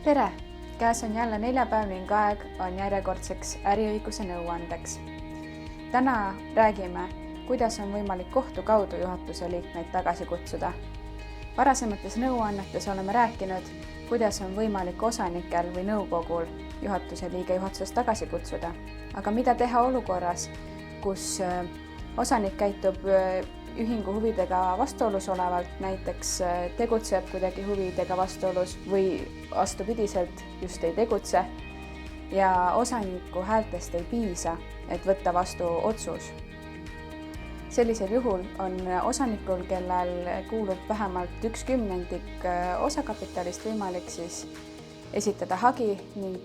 Tere! Käes on jälle neljapäev ning aeg on järjekordseks äriõiguse nõuandeks. Täna räägime, kuidas on võimalik kohtu kaudu juhatuse liikmeid tagasi kutsuda. Varasemates nõuannetes oleme rääkinud, kuidas on võimalik osanikel või nõukogul juhatuse liige juhatusest tagasi kutsuda. Aga mida teha olukorras, kus osanik käitub ühingu huvidega vastuolus olevalt, näiteks tegutseb kuidagi huvidega vastuolus või vastupidiselt just ei tegutse ja osaniku häältest ei piisa, et võtta vastu otsus. Sellisel juhul on osanikul, kellel kuulub vähemalt 1/10 osakapitalist, võimalik siis esitada hagi ning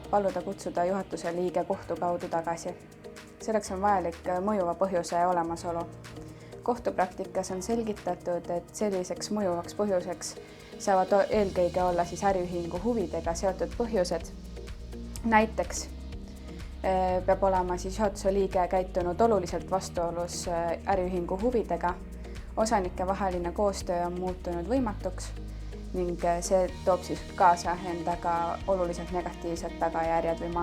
paluda kutsuda juhatuse liige kohtu kaudu tagasi. Selleks on vajalik mõjuva põhjuse olemasolu. Kohtupraktikas on selgitatud, et selliseks mõjuvaks põhjuseks saavad eelkõige olla siis äriühingu huvidega seotud põhjused. Näiteks peab olema siis juhatuse liige käitunud oluliselt vastuolus äriühingu huvidega, osanike vaheline koostöö on muutunud võimatuks ning see toob siis kaasa endaga oluliselt negatiivsed tagajärjed või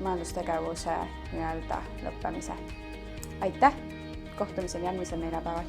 majandustegevuse lõppemise. Aitäh! Kohtumisel järgmisel neljapäeval.